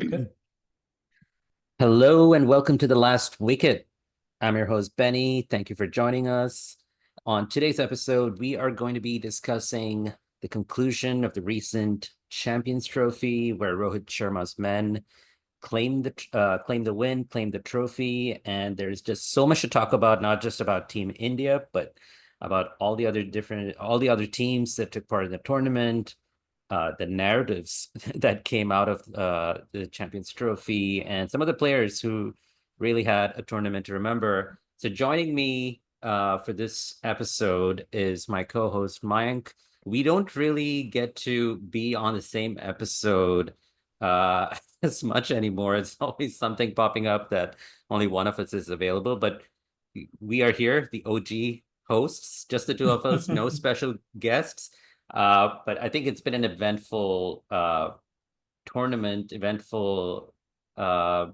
Wicket. Hello and welcome to the Last Wicket. I'm your host, Benny. Thank you for joining us. On today's episode, we are going to be discussing the conclusion of the recent Champions Trophy, where Rohit Sharma's men claimed the win, claimed the trophy, and there's just so much to talk about, not just about Team India, but about all the other teams that took part in the tournament, the narratives that came out of the Champions Trophy, and some of the players who really had a tournament to remember. So joining me for this episode is my co-host Mayank. We don't really get to be on the same episode as much anymore. It's always something popping up that only one of us is available, but we are here, the OG hosts, just the two of us, no special guests. But I think it's been an eventful tournament, eventful uh,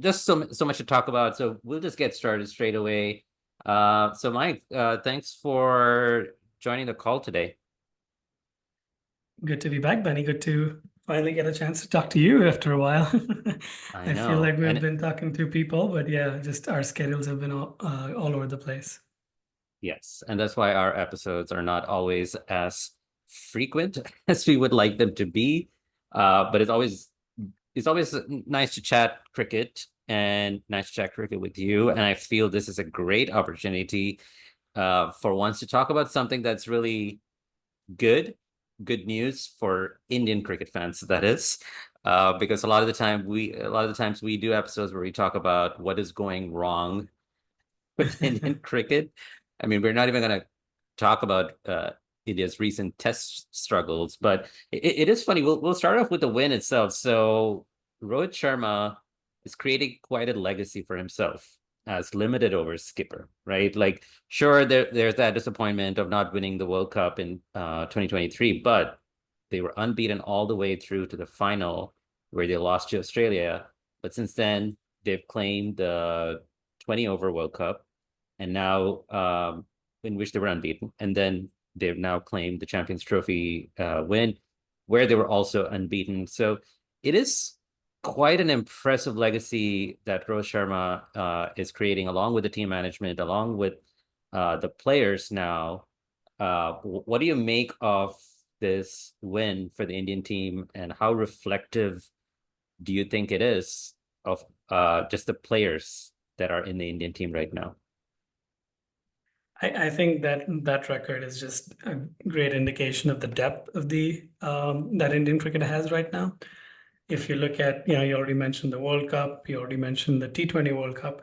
just so much to talk about. So we'll just get started straight away. So Mike, thanks for joining the call today. Good to be back, Benny. Good to finally get a chance to talk to you after a while. I I feel know, like we've and been talking to people, but yeah, just our schedules have been all over the place. yes, and that's why our episodes are not always as frequent as we would like them to be. But it's always nice to chat cricket and nice to chat cricket with you. And I feel this is a great opportunity for once to talk about something that's really good, good news for Indian cricket fans, that is. Because a lot of the times we do episodes where we talk about what is going wrong with Indian cricket. I mean, we're not even going to talk about India's recent test struggles, but it is funny. We'll start off with the win itself. So Rohit Sharma is creating quite a legacy for himself as limited over skipper, right? Like, sure, there's that disappointment of not winning the World Cup in 2023, but they were unbeaten all the way through to the final where they lost to Australia. But since then, they've claimed the 20 over World Cup and now in which they were unbeaten. And then they've now claimed the Champions Trophy win, where they were also unbeaten. So it is quite an impressive legacy that Rohit Sharma is creating, along with the team management, along with the players now. What do you make of this win for the Indian team, and how reflective do you think it is of just the players that are in the Indian team right now? I think that that record is just a great indication of the depth of the that Indian cricket has right now. If you look at, you already mentioned the World Cup, you already mentioned the T20 World Cup.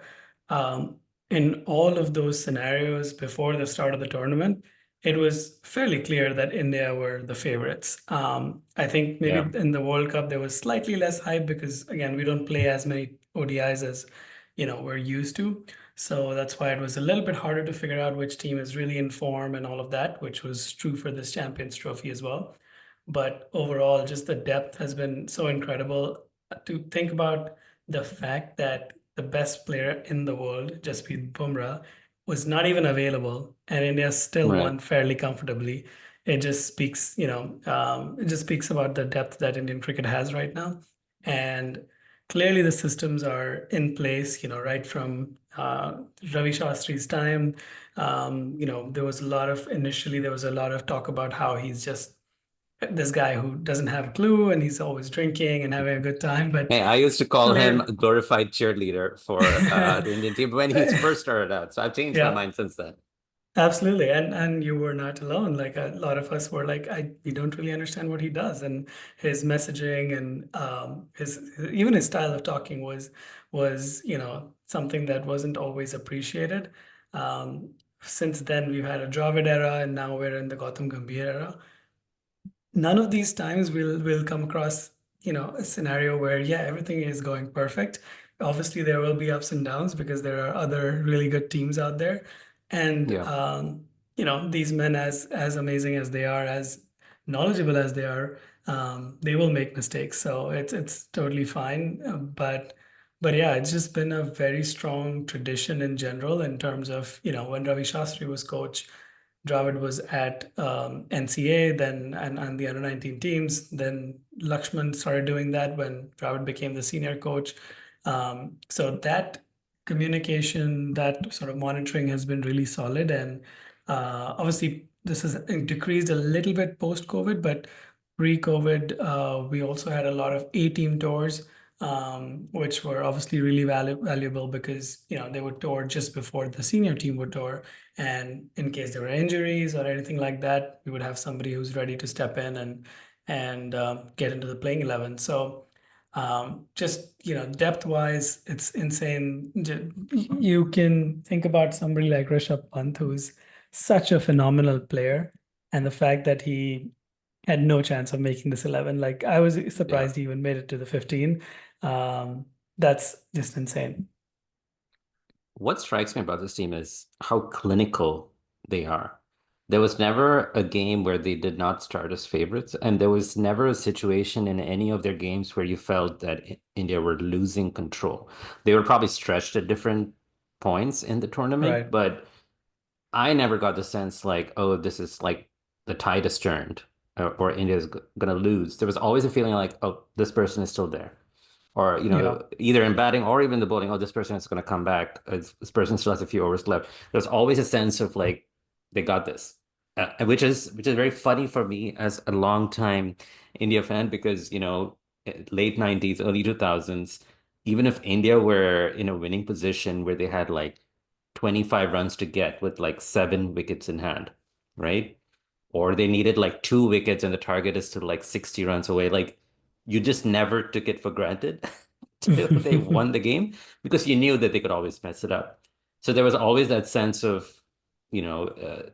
Um, in all of those scenarios before the start of the tournament, it was fairly clear that India were the favorites. I think maybe Yeah. in the World Cup there was slightly less hype because again we don't play as many ODIs as we're used to. So that's why it was a little bit harder to figure out which team is really in form and all of that, which was true for this Champions Trophy as well. But overall, just the depth has been so incredible. To think about the fact that the best player in the world, Jasprit Bumrah, was not even available, and India still Right. won fairly comfortably. It just speaks, it just speaks about the depth that Indian cricket has right now. And clearly the systems are in place, right from Ravi Shastri's time. There was a lot of talk about how he's just this guy who doesn't have a clue and he's always drinking and having a good time, but Hey, I used to call him clear. a glorified cheerleader for the Indian team when he first started out. So I've changed my Yeah, mind since then. absolutely. And you were not alone. Like a lot of us were like, we don't really understand what he does. And his messaging and his even his style of talking was, something that wasn't always appreciated. Since then we've had a Dravid era and now we're in the Gautam Gambhir era. None of these times we'll come across a scenario where yeah everything is going perfect. Obviously there will be ups and downs because there are other really good teams out there, and Yeah. these men, as amazing as they are, as knowledgeable as they are, they will make mistakes, so it's totally fine. But yeah, it's just been a very strong tradition in general in terms of when Ravi Shastri was coach. Dravid was at NCA, then and the under 19 teams. Then Lakshman started doing that when Dravid became the senior coach. So that communication, that sort of monitoring has been really solid. And obviously, this has decreased a little bit post-COVID, but pre-COVID, we also had a lot of A-team tours, which were obviously really valuable because they would tour just before the senior team would tour, and in case there were injuries or anything like that, we would have somebody who's ready to step in and get into the playing 11. So just depth wise, it's insane. You can think about somebody like Rishabh Pant, who's such a phenomenal player, and the fact that he had no chance of making this 11. Like I was Yeah. surprised he even made it to the 15. That's just insane. What strikes me about this team is how clinical they are. There was never a game where they did not start as favorites, and there was never a situation in any of their games where you felt that India were losing control. They were probably stretched at different points in the tournament, Right. but I never got the sense like, oh, this is like the tide has turned or India's gonna lose. There was always a feeling like, oh, this person is still there, or Yeah. either in batting or even the bowling, oh, this person is going to come back. This person still has a few overs left. There's always a sense of like they got this, which is very funny for me as a long time India fan because late 90s, early 2000s, even if India were in a winning position where they had like 25 runs to get with like 7 wickets in hand, right? Or they needed like 2 wickets and the target is still like 60 runs away. Like you just never took it for granted till they won the game because you knew that they could always mess it up. So there was always that sense of, you know, uh,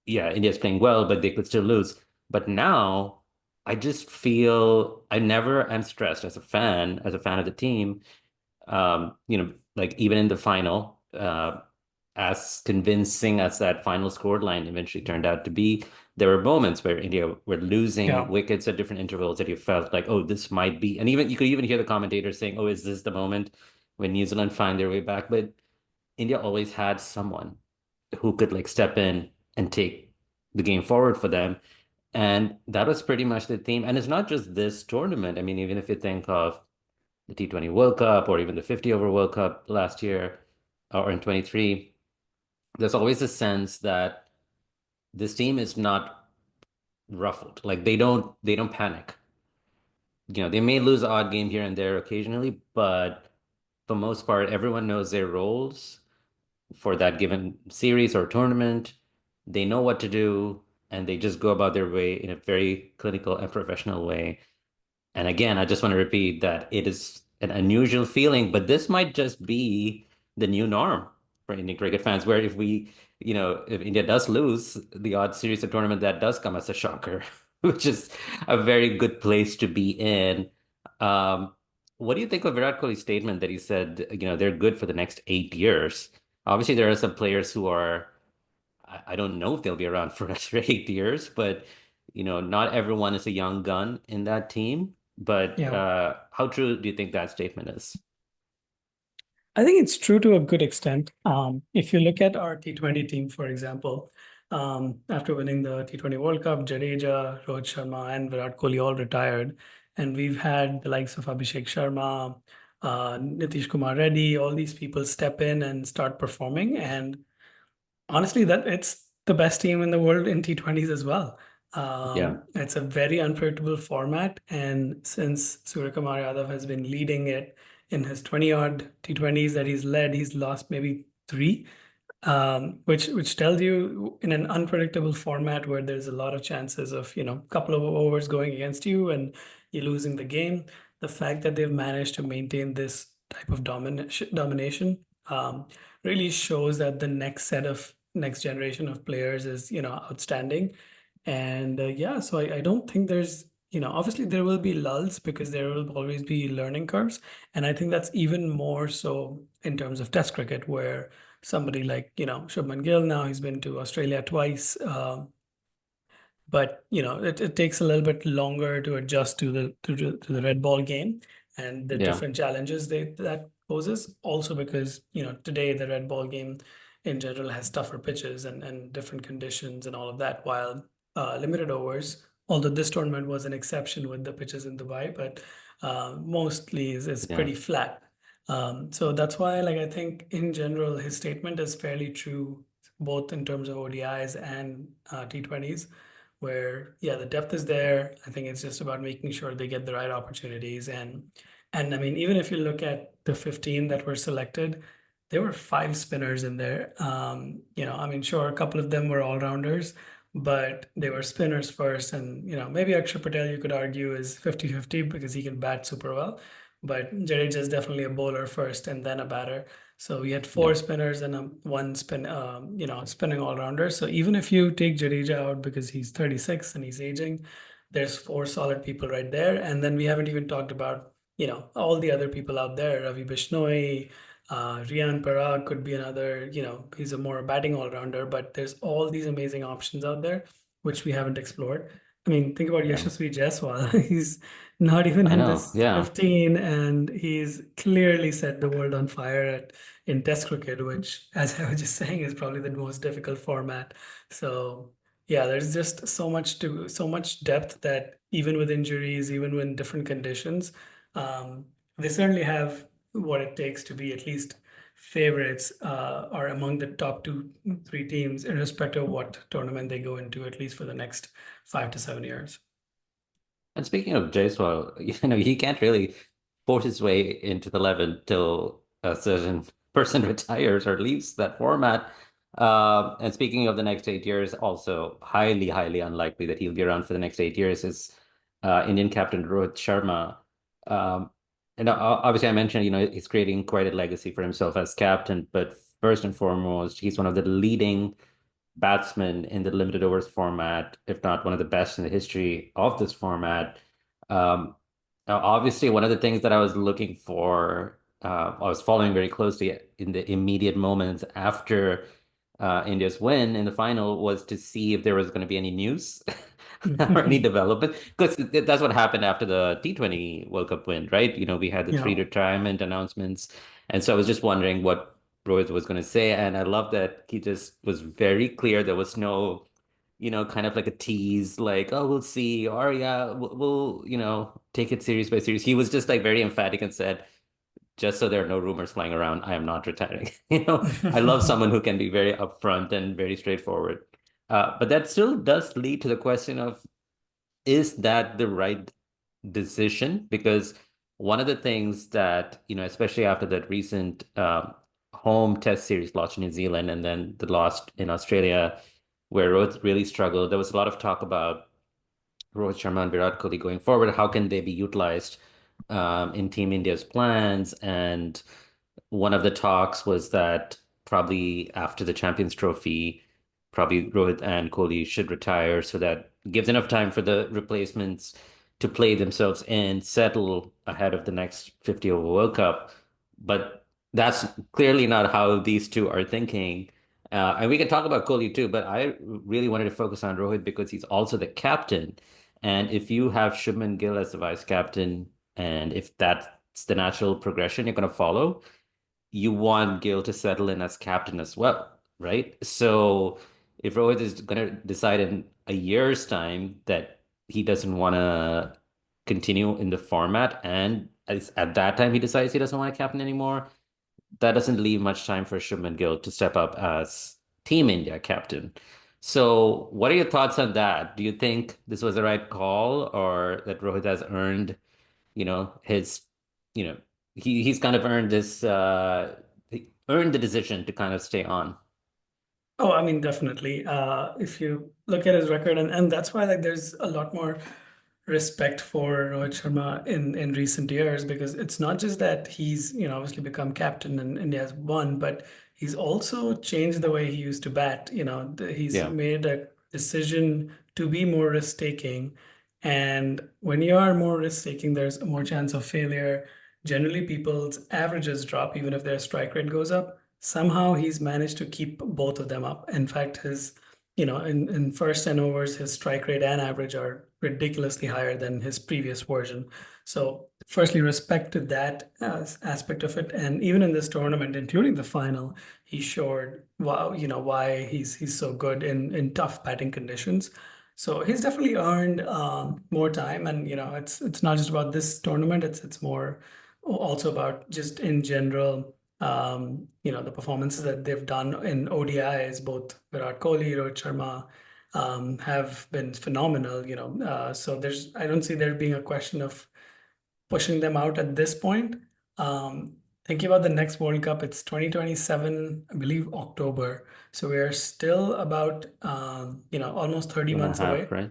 yeah, India's playing well, but they could still lose. But now I just feel I never am stressed as a fan of the team. Like even in the final, as convincing as that final score line eventually turned out to be, there were moments where India were losing Yeah. wickets at different intervals that you felt like, oh, this might be, and even you could even hear the commentators saying, oh, is this the moment when New Zealand find their way back? But India always had someone who could like step in and take the game forward for them. And that was pretty much the theme. And it's not just this tournament. I mean, even if you think of the T20 World Cup or even the 50 over World Cup last year or in 23, there's always a sense that this team is not ruffled. Like they don't panic. They may lose an odd game here and there occasionally, but for most part, everyone knows their roles for that given series or tournament. They know what to do, and they just go about their way in a very clinical and professional way. And again, I just want to repeat that it is an unusual feeling, but this might just be the new norm for Indian cricket fans, where if India does lose the odd series or tournament, that does come as a shocker, which is a very good place to be in. Um, what do you think of Virat Kohli's statement that he said, they're good for the next 8 years? Obviously, there are some players who are I don't know if they'll be around for another 8 years, but not everyone is a young gun in that team. But Yeah. how true do you think that statement is? I think it's true to a good extent. If you look at our T20 team, for example, after winning the T20 World Cup, Jadeja, Rohit Sharma, and Virat Kohli all retired. And we've had the likes of Abhishek Sharma, Nitish Kumar Reddy, all these people step in and start performing. And honestly, that it's the best team in the world in T20s as well. Yeah, It's a very unpredictable format, and since Suryakumar Yadav has been leading it in his 20 odd T20s that he's led, he's lost maybe three, which tells you in an unpredictable format where there's a lot of chances of couple of overs going against you and you losing the game. The fact that they've managed to maintain this type of domination really shows that the next generation of players is outstanding. And yeah, so I don't think there's obviously there will be lulls because there will always be learning curves, and I think that's even more so in terms of Test cricket where somebody like Shubman Gill, now he's been to Australia twice, but it takes a little bit longer to adjust to the red ball game and the yeah, different challenges that poses. Also because today the red ball game in general has tougher pitches and different conditions and all of that. While limited overs, although this tournament was an exception with the pitches in Dubai, but mostly is Yeah. pretty flat. So that's why, like, I think in general, his statement is fairly true, both in terms of ODIs and T20s, where, yeah, the depth is there. I think it's just about making sure they get the right opportunities. And I mean, even if you look at the 15 that were selected, there were five spinners in there. I mean, sure, a couple of them were all-rounders, but they were spinners first. And, maybe Akshar Patel, you could argue, is 50-50 because he can bat super well. But Jadeja is definitely a bowler first and then a batter. So we had four Yep. spinners and one spinning all-rounder. So even if you take Jadeja out because he's 36 and he's aging, there's four solid people right there. And then we haven't even talked about, all the other people out there. Ravi Bishnoi, Rian Parag could be another, he's a more batting all-rounder, but there's all these amazing options out there, which we haven't explored. I mean, think about Yeah. Yashasvi Jaiswal. He's not even I in know. this Yeah. 15, and he's clearly set the world on fire in Test cricket, which, as I was just saying, is probably the most difficult format. So, yeah, there's just so much depth that even with injuries, even with different conditions, they certainly have what it takes to be at least favorites are among the top two, three teams, irrespective of what tournament they go into, at least for the next 5 to 7 years. And speaking of Jaiswal, he can't really force his way into the 11 till a certain person retires or leaves that format. And speaking of the next 8 years, also highly, highly unlikely that he'll be around for the next 8 years is Indian captain Rohit Sharma. Um, and obviously, I mentioned, he's creating quite a legacy for himself as captain, but first and foremost, he's one of the leading batsman in the limited overs format, if not one of the best in the history of this format. Now, obviously, one of the things that I was looking for, I was following very closely in the immediate moments after India's win in the final was to see if there was going to be any news or any development. Because that's what happened after the T20 World Cup win, right? We had the three Yeah. retirement announcements. And so I was just wondering what Rohit was going to say. And I love that he just was very clear. There was no, kind of like a tease, like, oh, we'll see, or yeah, we'll take it series by series. He was just like very emphatic and said, just so there are no rumors flying around, I am not retiring. I love someone who can be very upfront and very straightforward. But that still does lead to the question of, is that the right decision? Because one of the things that, especially after that recent home test series loss in New Zealand and then the loss in Australia, where Rohit really struggled, there was a lot of talk about Rohit Sharma and Virat Kohli going forward. How can they be utilized in Team India's plans? And one of the talks was that probably after the Champions Trophy, probably Rohit and Kohli should retire so that gives enough time for the replacements to play themselves in, settle ahead of the next 50 over World Cup. But that's clearly not how these two are thinking. And we can talk about Kohli too, but I really wanted to focus on Rohit because he's also the captain. And if you have Shubman Gill as the vice captain, and if that's the natural progression you're going to follow, you want Gill to settle in as captain as well, right? So if Rohit is going to decide in a year's time that he doesn't want to continue in the format, and at that time he decides he doesn't want to captain anymore, that doesn't leave much time for Shubman Gill to step up as Team India captain. So, what are your thoughts on that? Do you think this was the right call, or that Rohit has earned, his, you know, he's kind of earned this, he earned the decision to kind of stay on? Oh, I mean, definitely. If you look at his record, and that's why, like, there's a lot more respect for Rohit Sharma in recent years, because it's not just that he's, obviously become captain and India has won, but he's also changed the way he used to bat. He's Yeah. made a decision to be more risk-taking. And when you are more risk-taking, there's more chance of failure. Generally, people's averages drop even if their strike rate goes up. Somehow he's managed to keep both of them up. In fact, his in first 10 overs, his strike rate and average are ridiculously higher than his previous version. So, firstly, respect to that aspect of it. And even in this tournament, including the final, he showed why he's so good in tough batting conditions. So he's definitely earned more time, and it's not just about this tournament. It's more also about just in general the performances that they've done in ODIs, both Virat Kohli, Rohit Sharma, have been phenomenal, so I don't see there being a question of pushing them out at this point. Thinking about the next World Cup, it's 2027, I believe, October. So we are still about, almost 30 Two and a months half, away. right?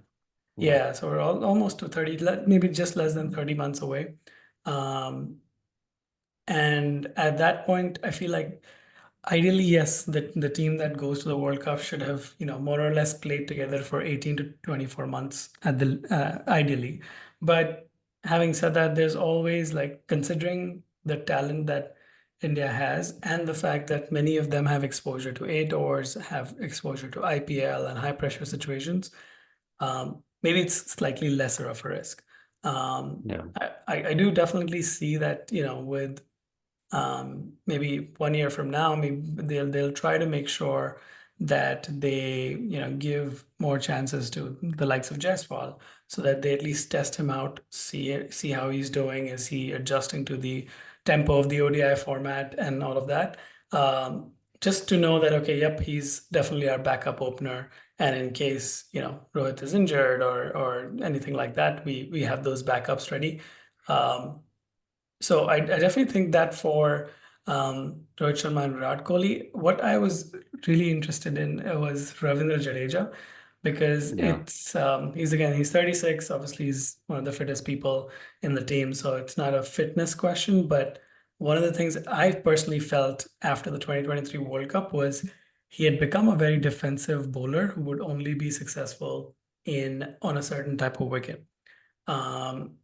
Yeah. Yeah, so we're almost to 30, maybe just less than 30 months away. Um, and at that point, I feel like ideally, yes, the team that goes to the World Cup should have, more or less played together for 18 to 24 months at the ideally. But having said that, there's always like considering the talent that India has and the fact that many of them have exposure to eight overs, have exposure to IPL and high pressure situations. Maybe it's slightly lesser of a risk. Yeah. I do definitely see that, with maybe 1 year from now, maybe they'll try to make sure that they give more chances to the likes of Jaiswal so that they at least test him out, see how he's doing, is he adjusting to the tempo of the ODI format and all of that. Just to know that okay, yep, he's definitely our backup opener, and in case Rohit is injured or anything like that, we have those backups ready. Um, so I definitely think that for Rohit Sharma and Virat Kohli, what I was really interested in was Ravindra Jadeja because Yeah. he's 36. Obviously, he's one of the fittest people in the team, so it's not a fitness question. But one of the things I personally felt after the 2023 World Cup was he had become a very defensive bowler who would only be successful in on a certain type of wicket. Um,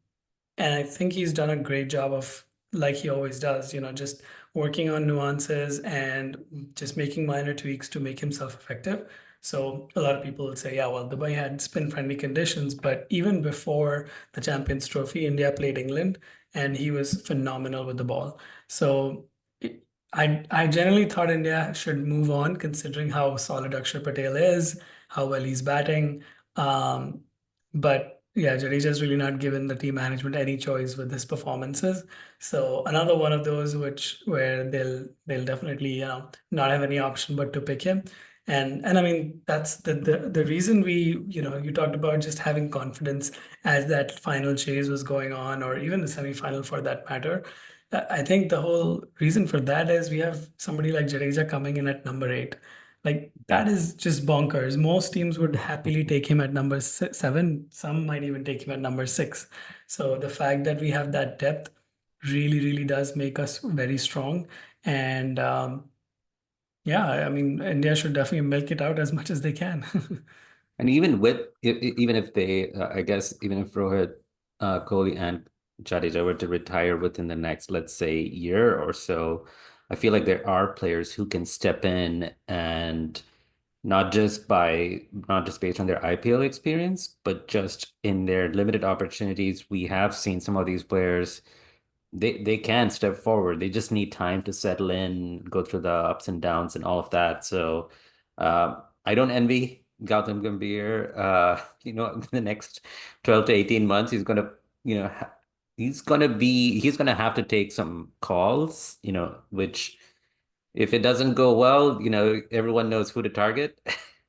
and I think he's done a great job of, like he always does, just working on nuances and just making minor tweaks to make himself effective. So a lot of people would say, yeah, well, Dubai had spin-friendly conditions, but even before the Champions Trophy, India played England, and he was phenomenal with the ball. So it- I generally thought India should move on, considering how solid Akshar Patel is, how well he's batting. Um, but yeah, Jadeja's really not given the team management any choice with his performances. So another one of those where they'll definitely not have any option but to pick him. And I mean that's the reason you talked about just having confidence as that final chase was going on, or even the semifinal for that matter. I think the whole reason for that is we have somebody like Jadeja coming in at number eight. Like that Yeah. is just bonkers. Most teams would happily take him at number seven. Some might even take him at number six. So the fact that we have that depth really, really does make us very strong. And yeah, I mean, India should definitely milk it out as much as they can. And even even if they, I guess, even if Rohit, Kohli, and Jadeja were to retire within the next, let's say, year or so, I feel like there are players who can step in and not just based on their IPL experience, but just in their limited opportunities. We have seen some of these players they can step forward. They just need time to settle in, go through the ups and downs and all of that. So I don't envy Gautam Gambhir. In the next 12 to 18 months, you know, ha he's gonna have to take some calls, which if it doesn't go well, everyone knows who to target.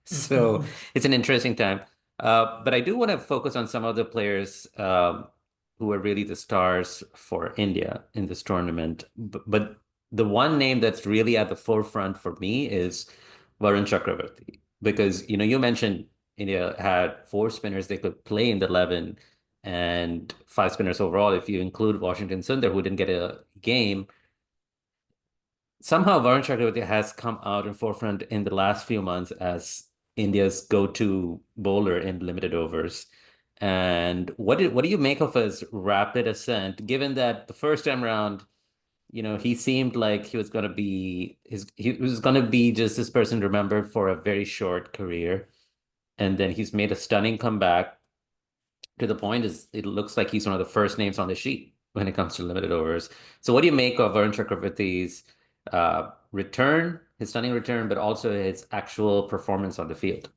So it's an interesting time. But I do want to focus on some of the players who are really the stars for India in this tournament. But the one name that's really at the forefront for me is Varun Chakravarti. Because, you mentioned India had four spinners they could play in the 11 and five spinners overall, if you include Washington Sundar, who didn't get a game. Somehow Varun Chakravarti has come out in forefront in the last few months as India's go-to bowler in limited overs. And what do you make of his rapid ascent, given that the first time around, he seemed like he was gonna be just this person remembered for a very short career. and then he's made a stunning comeback to the point is it looks like he's one of the first names on the sheet when it comes to limited overs. So what do you make of Varun Chakravarti's return, his stunning return, but also his actual performance on the field?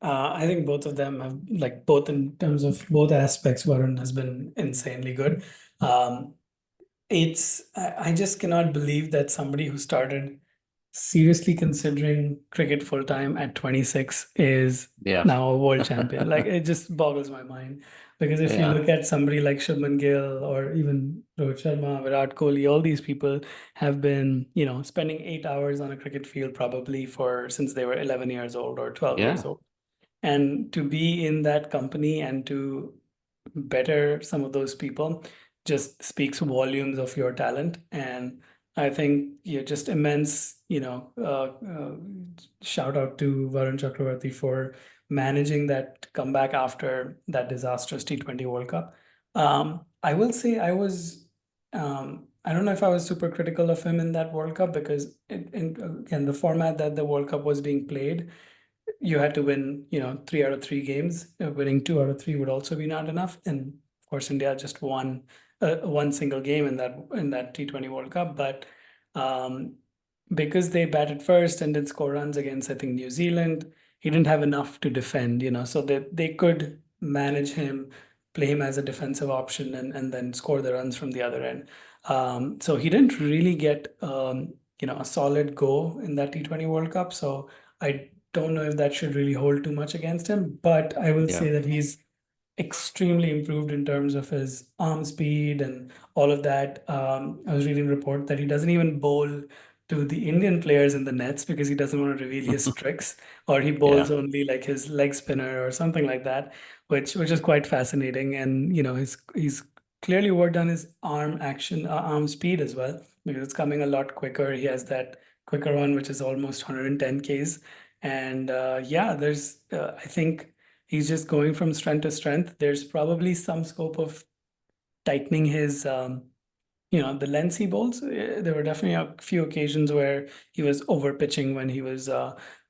I think both of them have, like, both in terms of both aspects, Varun has been insanely good. Um, I just cannot believe that somebody who started seriously considering cricket full time at 26 is Yeah. now a world champion. Like, it just boggles my mind. Because if you Yeah. look at somebody like Shubman Gill or even Rohit Sharma, Virat Kohli, all these people have been, spending 8 hours on a cricket field probably for since they were 11 years old or 12 years Yeah. old. And to be in that company and to better some of those people just speaks volumes of your talent. And I think you're just immense, shout out to Varun Chakravarti for managing that comeback after that disastrous T20 World Cup. I will say I don't know if I was super critical of him in that World Cup because again, the format that the World Cup was being played, you had to win, 3 out of 3 games. Winning 2 out of 3 would also be not enough. And of course, India just won one single game in that T20 World Cup. But um, because they batted first and did score runs against, I think, New Zealand, he didn't have enough to defend, so that they could manage him, play him as a defensive option, and then score the runs from the other end. So he didn't really get a solid go in that T20 World Cup. So I don't know if that should really hold too much against him, but I will Yeah. say that he's extremely improved in terms of his arm speed and all of that. I was reading a report that he doesn't even bowl to the Indian players in the nets because he doesn't want to reveal his tricks, or he bowls Yeah. only like his leg spinner or something like that, which is quite fascinating. And he's clearly worked on his arm action, arm speed as well, because it's coming a lot quicker. He has that quicker one, which is almost 110 Ks. And yeah, I think he's just going from strength to strength. There's probably some scope of tightening his the lengths he bowls. There were definitely a few occasions where he was over pitching when he was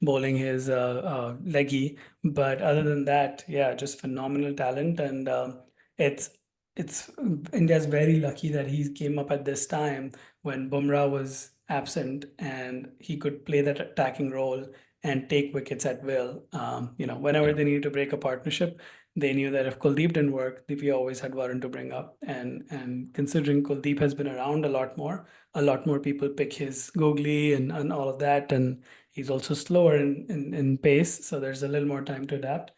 bowling his leggy. But other than that, yeah, just phenomenal talent. And it's it's India's very lucky that he came up at this time when Bumrah was absent and he could play that attacking role and take wickets at will. Whenever Yeah. they needed to break a partnership, they knew that if Kuldeep didn't work, DP always had Varun to bring up. And considering Kuldeep has been around a lot more people pick his googly and all of that. And he's also slower in pace. So there's a little more time to adapt.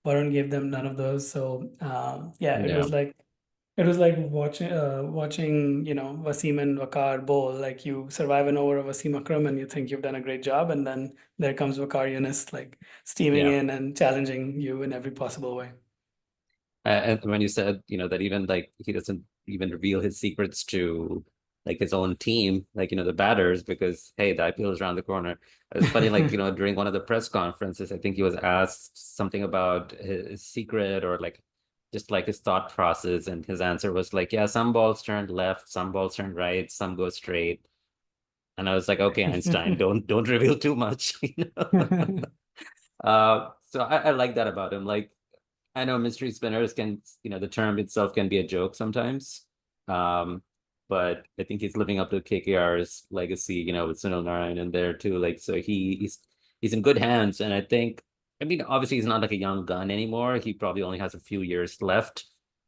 Varun gave them none of those. So yeah, Yeah. it was like watching, Wasim and Wakar bowl. Like, you survive an over of Wasim Akram and you think you've done a great job, and then there comes Wakar Yunus, like steaming Yeah. in and challenging you in every possible way. And when you said, that even like he doesn't even reveal his secrets to like his own team, like, the batters, because hey, the IPL is around the corner. It's funny, like, during one of the press conferences, I think he was asked something about his secret or like just like his thought process, and his answer was like, yeah, some balls turn left, some balls turn right, some go straight. And I was like, okay, Einstein, don't reveal too much, so I like that about him. Like, I know mystery spinners can, the term itself can be a joke sometimes. Um, but I think he's living up to KKR's legacy, with Sunil Narayan in there too. Like, so he's in good hands. And I mean, obviously he's not like a young gun anymore. He probably only has a few years left,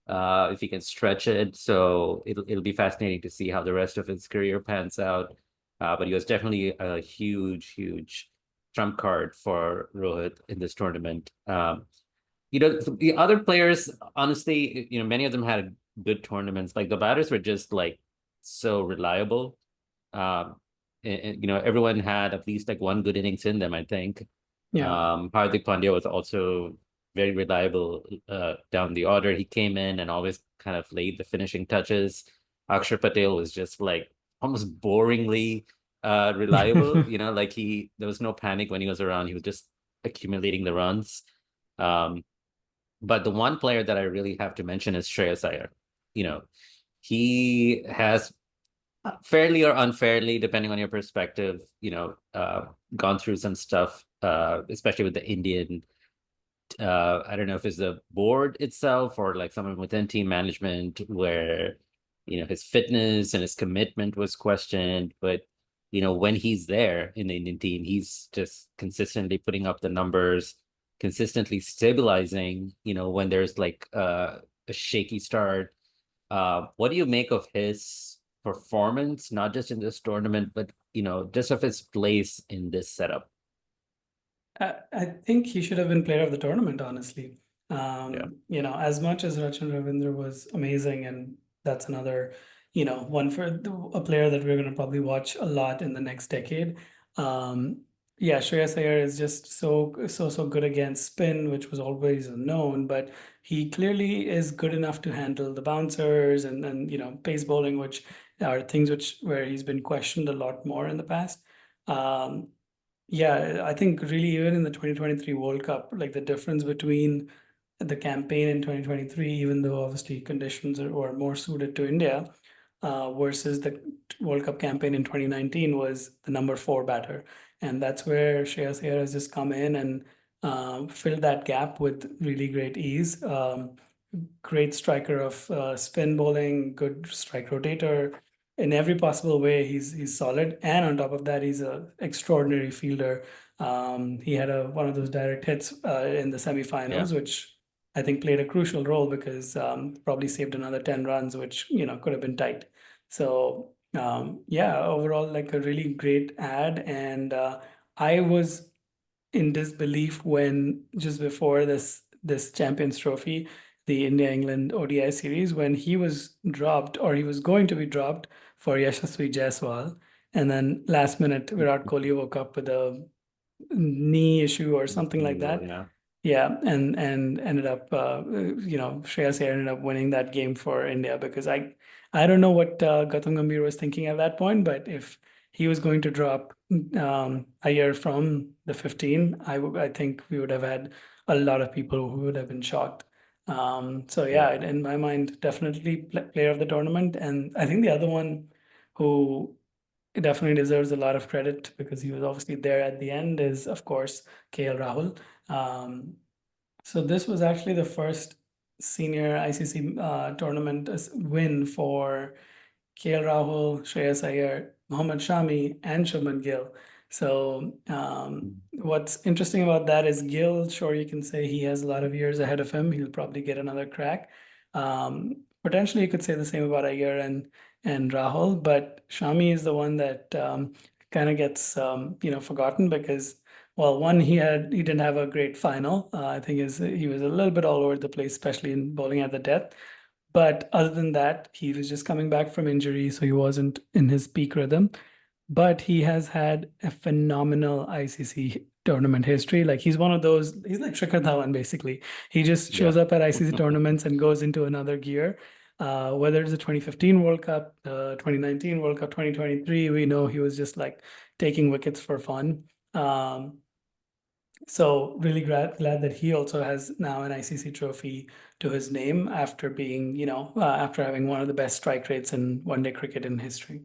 if he can stretch it. So it'll be fascinating to see how the rest of his career pans out. But he was definitely a huge, huge trump card for Rohit in this tournament. The other players, honestly, many of them had good tournaments. Like the batters were just like so reliable. Um, everyone had at least like one good innings in them, I think. Yeah. Hardik Pandya was also very reliable down the order. He came in and always kind of laid the finishing touches. Akshar Patel was just like almost boringly reliable. Like there was no panic when he was around. He was just accumulating the runs. Um, but the one player that I really have to mention is Shreyas Iyer. You know, he has fairly or unfairly, depending on your perspective, gone through some stuff, especially with the Indian. I don't know if it's the board itself or like someone within team management where, his fitness and his commitment was questioned. But, when he's there in the Indian team, he's just consistently putting up the numbers, consistently stabilizing, when there's like a shaky start. What do you make of his performance, not just in this tournament, but, just of his place in this setup? I think he should have been player of the tournament, honestly. Yeah. As much as Rachan Ravindra was amazing, and that's another, one for a player that we're going to probably watch a lot in the next decade. Um, yeah, Shreyas Iyer is just so good against spin, which was always known, but he clearly is good enough to handle the bouncers and pace bowling, which are things where he's been questioned a lot more in the past. Um, yeah, I think really even in the 2023 World Cup, like the difference between the campaign in 2023, even though obviously conditions were more suited to India, versus the World Cup campaign in 2019 was the number four batter. And that's where Shreyas Iyer has just come in and filled that gap with really great ease. Great striker of spin bowling, good strike rotator. In every possible way, he's solid, and on top of that, he's a extraordinary fielder. He had one of those direct hits in the Yeah. semifinals, which I think played a crucial role because probably saved another 10 runs, which could have been tight. So yeah, overall like a really great ad, and I was in disbelief when just before this Champions Trophy, the India England ODI series, when he was dropped or he was going to be dropped for Yashasvi Jaiswal, and then last minute Virat Kohli woke up with a knee issue or something like Well, that. yeah. Yeah, and ended up, Shreyas Iyer ended up winning that game for India because I don't know what Gautam Gambhir was thinking at that point, but if he was going to drop a year from the 15, I think we would have had a lot of people who would have been shocked. So Yeah. yeah, in my mind, definitely player of the tournament, and I think the other one who definitely deserves a lot of credit because he was obviously there at the end is of course KL Rahul. Um, so this was actually the first senior ICC tournament win for KL Rahul, Shreyas Iyer, Mohammad Shami, and Shubman Gill. So what's interesting about that is Gill, sure, you can say he has a lot of years ahead of him. He'll probably get another crack. Potentially, you could say the same about Iyer and Rahul, but Shami is the one that kind of gets forgotten because well, one he didn't have a great final. I think he was a little bit all over the place, especially in bowling at the death. But other than that, he was just coming back from injury, so he wasn't in his peak rhythm. But he has had a phenomenal ICC tournament history. Like he's one of those, he's like Shikhar Dhawan basically. He just shows Yeah. up at ICC tournaments and goes into another gear. Whether it's the 2015 World Cup, 2019 World Cup, 2023, we know he was just like taking wickets for fun. So really glad that he also has now an ICC trophy to his name after being, after having one of the best strike rates in one-day cricket in history.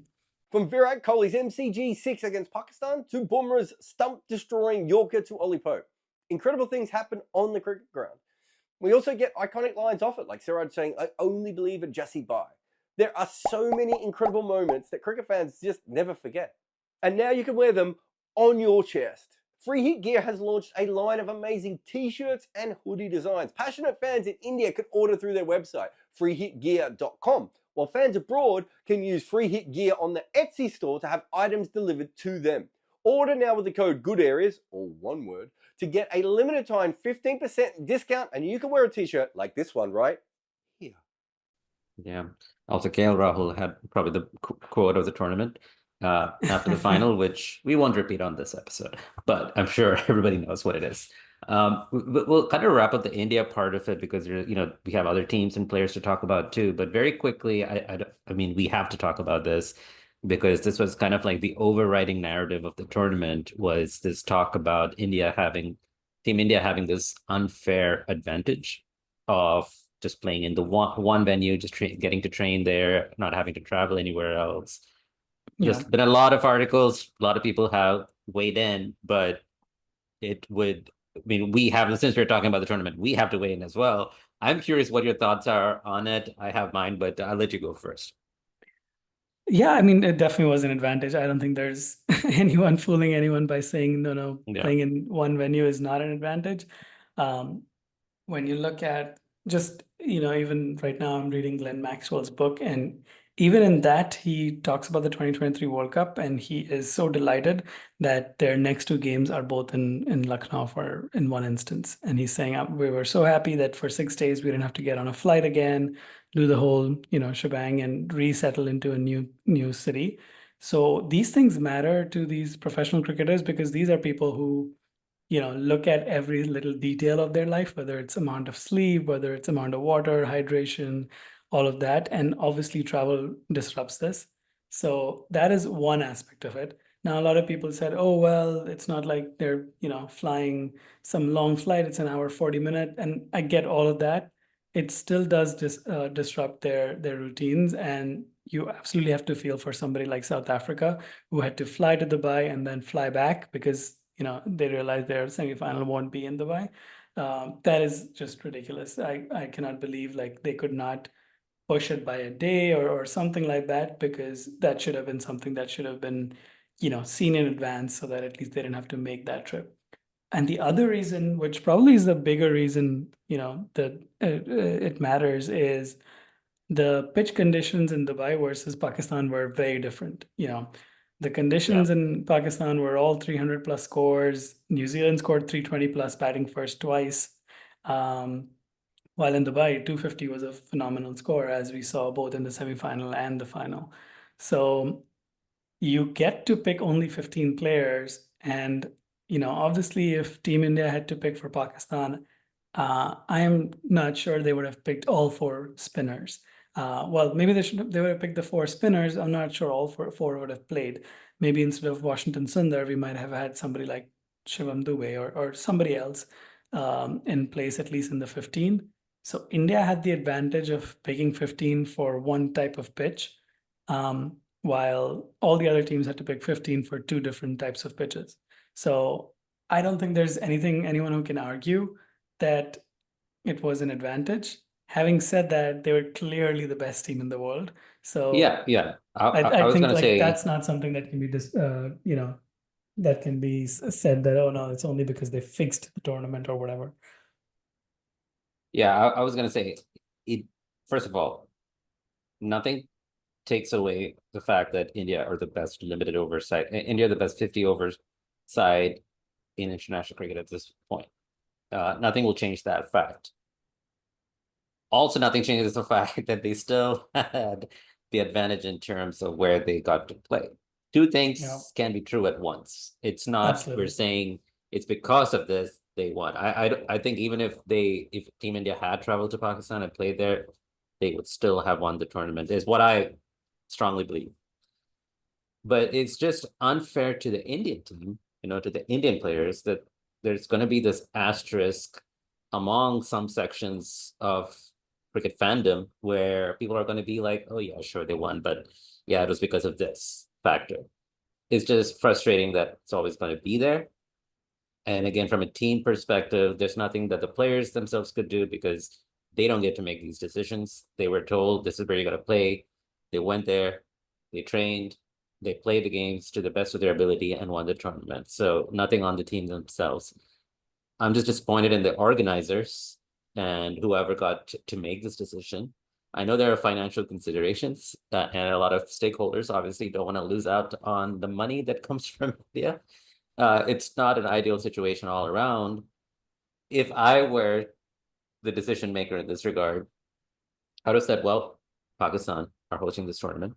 From Virat Kohli's MCG 6 against Pakistan to Bumrah's stump-destroying Yorker to Ollie Pope. Incredible things happen on the cricket ground. We also get iconic lines off it, like Siraj saying, "I only believe in Jassie Bhai." There are so many incredible moments that cricket fans just never forget. And now you can wear them on your chest. Free Hit Gear has launched a line of amazing t-shirts and hoodie designs. Passionate fans in India can order through their website, freehitgear.com, while fans abroad can use Free Hit Gear on the Etsy store to have items delivered to them. Order now with the code GOODAREAS, or one word, to get a limited time 15% discount, and you can wear a t-shirt like this one right here. Yeah. Also, KL Rahul had probably the quote of the tournament after the final, which we won't repeat on this episode, but I'm sure everybody knows what it is. We'll kind of wrap up the India part of it because we have other teams and players to talk about too. But very quickly, I mean, we have to talk about this because this was kind of like the overriding narrative of the tournament was this talk about Team India having this unfair advantage of just playing in the one venue, just getting to train there, not having to travel anywhere else. Yeah. There's been a lot of articles, a lot of people have weighed in, but it would I mean, we have, since we're talking about the tournament, we have to weigh in as well. I'm curious what your thoughts are on it. I have mine, but I'll let you go first. Yeah, I mean, it definitely was an advantage. I don't think there's anyone fooling anyone by saying, no, Yeah. playing in one venue is not an advantage. Um, when you look at just, even right now, I'm reading Glenn Maxwell's book, and even in that, he talks about the 2023 World Cup, and he is so delighted that their next two games are both in Lucknow for in one instance. And he's saying, we were so happy that for 6 days we didn't have to get on a flight again, do the whole, shebang and resettle into a new city. So these things matter to these professional cricketers because these are people who look at every little detail of their life, whether it's amount of sleep, whether it's amount of water, hydration, all of that. And obviously, travel disrupts this. So that is one aspect of it. Now, a lot of people said, oh, well, it's not like they're, flying some long flight, it's an hour, 40 minute. And I get all of that. It still does disrupt their routines. And you absolutely have to feel for somebody like South Africa who had to fly to Dubai and then fly back because they realize their semifinal won't be in Dubai. That is just ridiculous. I cannot believe like they could not push it by a day or something like that because that should have been something that should have been seen in advance so that at least they didn't have to make that trip. And the other reason, which probably is the bigger reason, that it matters, is the pitch conditions in Dubai versus Pakistan were very different. The Yeah. conditions in Pakistan were all 300 plus scores. New Zealand scored 320 plus, batting first twice. Um, while in Dubai, 250 was a phenomenal score, as we saw both in the semifinal and the final. So you get to pick only 15 players. And, obviously, if Team India had to pick for Pakistan, I am not sure they would have picked all four spinners. Well, maybe they would have picked the four spinners. I'm not sure all four would have played. Maybe instead of Washington Sundar, we might have had somebody like Shivam Dubey or somebody else in place, at least in the 15. So India had the advantage of picking 15 for one type of pitch. While all the other teams had to pick 15 for two different types of pitches. So I don't think there's anyone who can argue that it was an advantage. Having said that, they were clearly the best team in the world. So Yeah. I I was think gonna like say, that's not something that can be that can be said that, oh no, it's only because they fixed the tournament or whatever. yeah, I was gonna say it. First of all, nothing takes away the fact that India are the best limited over side. India are the best 50 overs side in international cricket at this point. Nothing will change that fact. Also, nothing changes the fact that they still had the advantage in terms of where they got to play. Two Yeah, things can be true at once. It's not we're absolutely. saying it's because of this they won. I think even if Team India had traveled to Pakistan and played there, they would still have won the tournament. Is what I strongly believe. But it's just unfair to the Indian team, to the Indian players that there's going to be this asterisk among some sections of cricket fandom where people are going to be like, oh, yeah, sure, they won, but yeah, it was because of this factor. It's just frustrating that it's always going to be there. And again, from a team perspective, there's nothing that the players themselves could do because they don't get to make these decisions. They were told this is where you got to play. They went there, they trained, they played the games to the best of their ability and won the tournament. So nothing on the team themselves. I'm just disappointed in the organizers and whoever got to make this decision. I know there are financial considerations and a lot of stakeholders obviously don't want to lose out on the money that comes from India. It's not an ideal situation all around. If I were the decision maker in this regard, I would have said, well, Pakistan are hosting this tournament.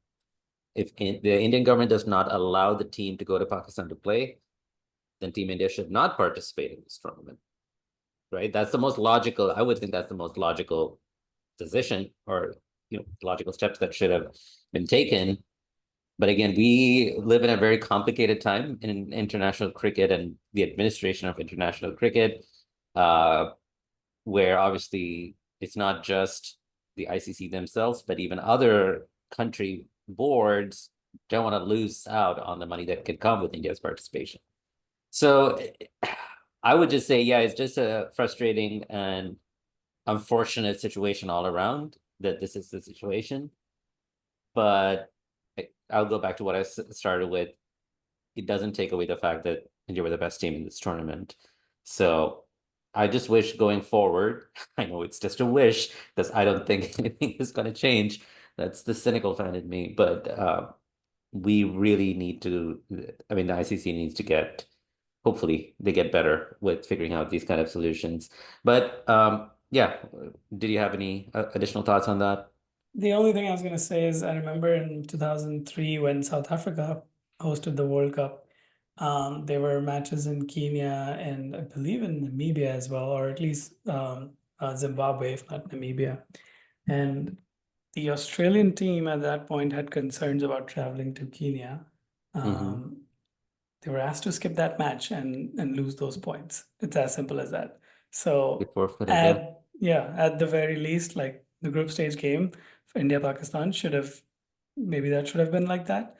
If the Indian government does not allow the team to go to Pakistan to play, then Team India should not participate in this tournament, right? That's the most logical. I would think that's the most logical decision or logical steps that should have been taken. But again, we live in a very complicated time in international cricket and the administration of international cricket, uh, where obviously it's not just the ICC themselves, but even other country boards don't want to lose out on the money that could come with India's participation. So I would just say, yeah, it's just a frustrating and unfortunate situation all around that this is the situation. But I'll go back to what I started with. It doesn't take away the fact that India were the best team in this tournament. So I just wish going forward, I know it's just a wish because I don't think anything is going to change. That's the cynical fan in me. But we really need to, I mean, the ICC needs to get, hopefully, they get better with figuring out these kind of solutions. But yeah, did you have any additional thoughts on that? The only thing I was going to say is I remember in 2003 when South Africa hosted the World Cup, there were matches in Kenya and I believe in Namibia as well, or at least Zimbabwe, if not Namibia. And the Australian team at that point had concerns about traveling to Kenya. Mhm. They were asked to skip that match and lose those points. It's as simple as that. They So forfeited, yeah. at the very least, like the group stage game for India Pakistan should have maybe that should have been like that.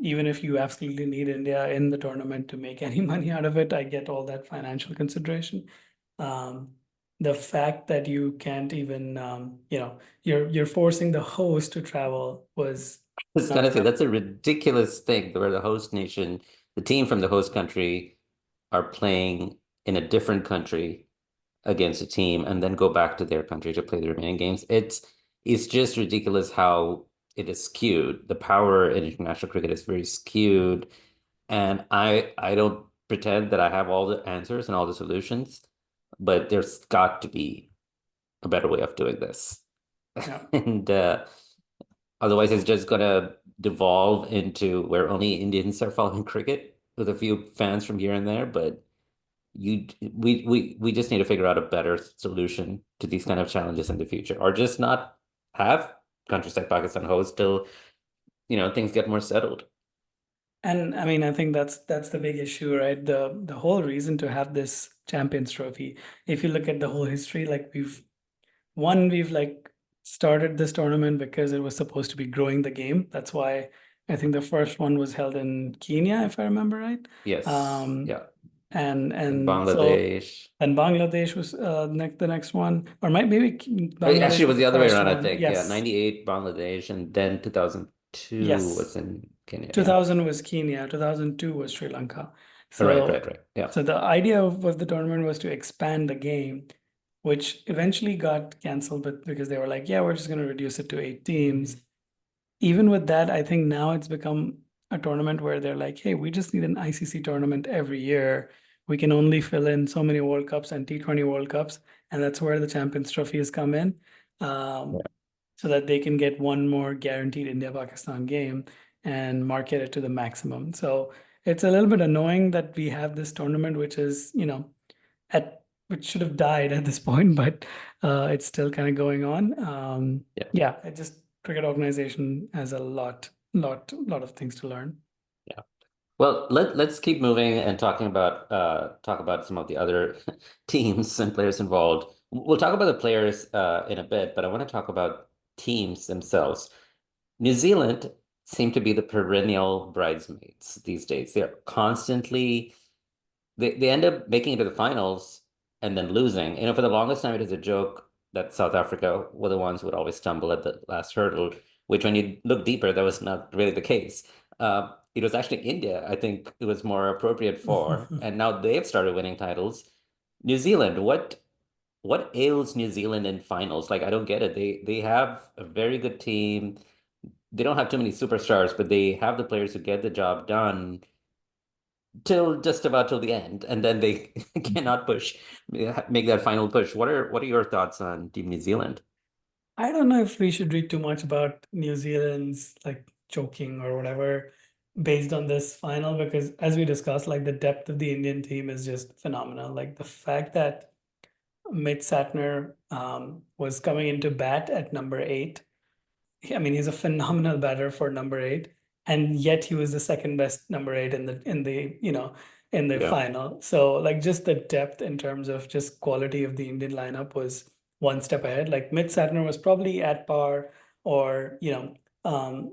Even if you absolutely need India in the tournament to make any money out of it, I get all that financial consideration. Um, the fact that you can't even you're forcing the host to travel was I was gonna not say that's a ridiculous thing where the host nation, the team from the host country, are playing in a different country against a team and then go back to their country to play the remaining games. It's just ridiculous how it is skewed. The power in international cricket is very skewed, and I don't pretend that I have all the answers and all the solutions, but there's got to be a better way of doing this. yeah. And otherwise, it's just gonna devolve into where only Indians are following cricket with a few fans from here and there. But we just need to figure out a better solution to these kind of challenges in the future, or just not have countries like Pakistan host till things get more settled. And I mean, I think that's the big issue, right? The whole reason to have this Champions Trophy, if you look at the whole history, like we've like started this tournament because it was supposed to be growing the game. That's why I think the first one was held in Kenya, if I remember right. Yes, Um, yeah, and so Bangladesh. and Bangladesh was the next one, or maybe Actually, Bangladesh it was was the the other way first around, I one. think. Yeah, Yes, 98 Bangladesh, and then 2002 yes. was in Kenya. Yeah. 2000 was Kenya, 2002 was Sri Lanka. Right, So, right, right. Yeah. so the idea of the tournament was to expand the game, which eventually got canceled, but because they were like, yeah, we're just going to reduce it to 8 teams. Even with that, I think now it's become a tournament where they're like, hey, we just need an ICC tournament every year. We can only fill in so many World Cups and T20 World Cups, and that's where the Champions Trophy has come in. Yeah. So that they can get one more guaranteed India-Pakistan game and market it to the maximum. So it's a little bit annoying that we have this tournament, which is, at which should have died at this point, but it's still kind of going on. Yeah. Yeah, it just cricket organization has a lot of things to learn. Yeah. Well, let's keep moving and talk about some of the other teams and players involved. We'll talk about the players in a bit, but I want to talk about teams themselves. New Zealand seem to be the perennial bridesmaids these days. They're constantly they end up making it to the finals and then losing. For the longest time, it was a joke that South Africa were the ones who would always stumble at the last hurdle, which when you look deeper, that was not really the case. It was actually India, I think it was more appropriate for, and now they've started winning titles. New Zealand, what ails New Zealand in finals? Like, I don't get it. They have a very good team. They don't have too many superstars, but they have the players who get the job done till just about till the end, and then they cannot make that final push. What are your thoughts on Team New Zealand? I don't know if we should read too much about New Zealand's like choking or whatever based on this final because as we discussed, like the depth of the Indian team is just phenomenal. Like the fact that Mitch Satner was coming into bat at number 8. I mean, he's a phenomenal batter for number 8, and yet he was the second best number 8 in the Yeah, final. So like just the depth in terms of just quality of the Indian lineup was one step ahead. Like Mitch Satner was probably at par or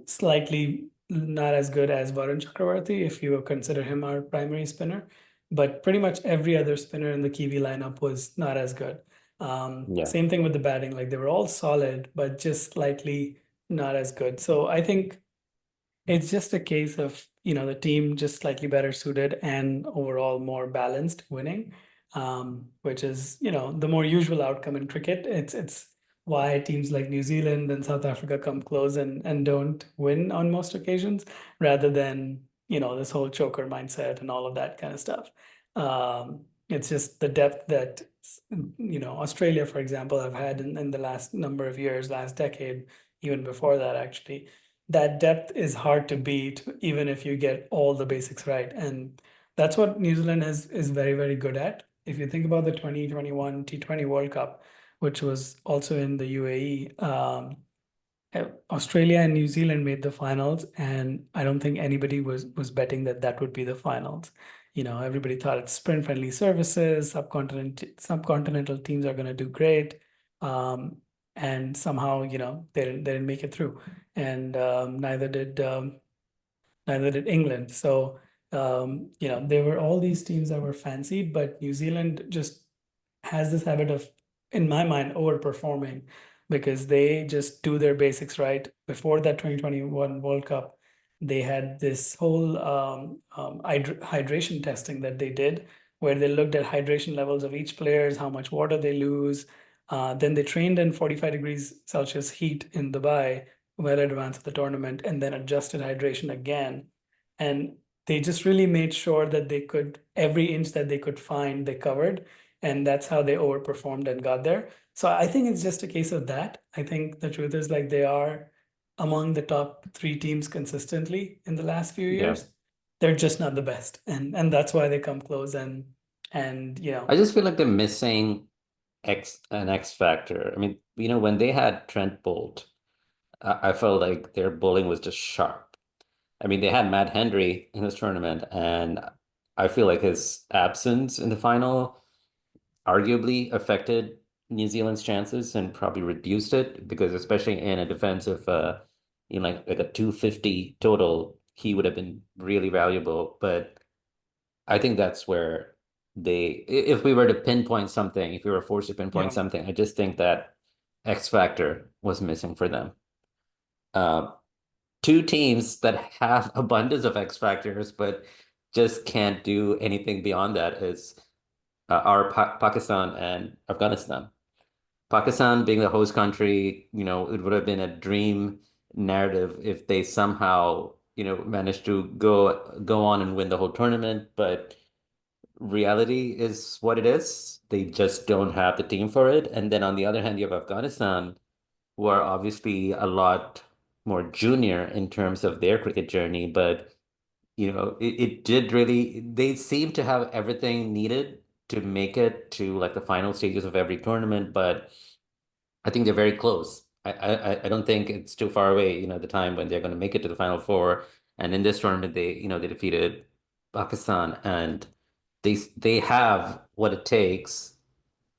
slightly not as good as Varun Chakravarti if you consider him our primary spinner. but pretty much every other spinner in the Kiwi lineup was not as good. Yeah. Same thing with the batting, like they were all solid, but just slightly not as good. So I think it's just a case of, the team just slightly better suited and overall more balanced winning, which is, the more usual outcome in cricket. It's why teams like New Zealand and South Africa come close and don't win on most occasions, rather than, this whole choker mindset and all of that kind of stuff. It's just the depth that, Australia, for example, have had in the last number of years, last decade, even before that, actually that depth is hard to beat even if you get all the basics right. And that's what New Zealand is very, very good at. If you think about the 2021 T20 World Cup, which was also in the UAE, Australia and New Zealand made the finals, and I don't think anybody was betting that would be the finals. Everybody thought it's sprint-friendly services, subcontinental teams are going to do great, and somehow they didn't make it through, and neither did England. So there were all these teams that were fancied, but New Zealand just has this habit of, in my mind, overperforming because they just do their basics right. Before that 2021 World Cup, they had this whole hydration testing that they did, where they looked at hydration levels of each players, how much water they lose. Then they trained in 45 degrees Celsius heat in Dubai well in advance of the tournament, and then adjusted hydration again. And they just really made sure that every inch that they could find, they covered. And that's how they overperformed and got there. So I think it's just a case of that. I think the truth is, like, they are among the top three teams consistently in the last few Yeah. years. They're just not the best. And that's why they come close and I just feel like they're missing an X factor. I mean, when they had Trent Bolt, I felt like their bowling was just sharp. I mean, they had Matt Hendry in this tournament, and I feel like his absence in the final arguably affected New Zealand's chances and probably reduced it, because especially in a defensive, like a 250 total, he would have been really valuable. But I think that's where if we were to pinpoint something, if we were forced to pinpoint yeah. something, I just think that X factor was missing for them. Two teams that have abundance of X factors, but just can't do anything beyond that is are Pakistan and Afghanistan. Pakistan being the host country, it would have been a dream narrative if they somehow, managed to go on and win the whole tournament. But reality is what it is. They just don't have the team for it. And then on the other hand, you have Afghanistan, who are obviously a lot more junior in terms of their cricket journey, but it did really, they seem to have everything needed to make it to like the final stages of every tournament, but I think they're very close. I don't think it's too far away, the time when they're going to make it to the final four. And in this tournament, they defeated Pakistan, and they have what it takes,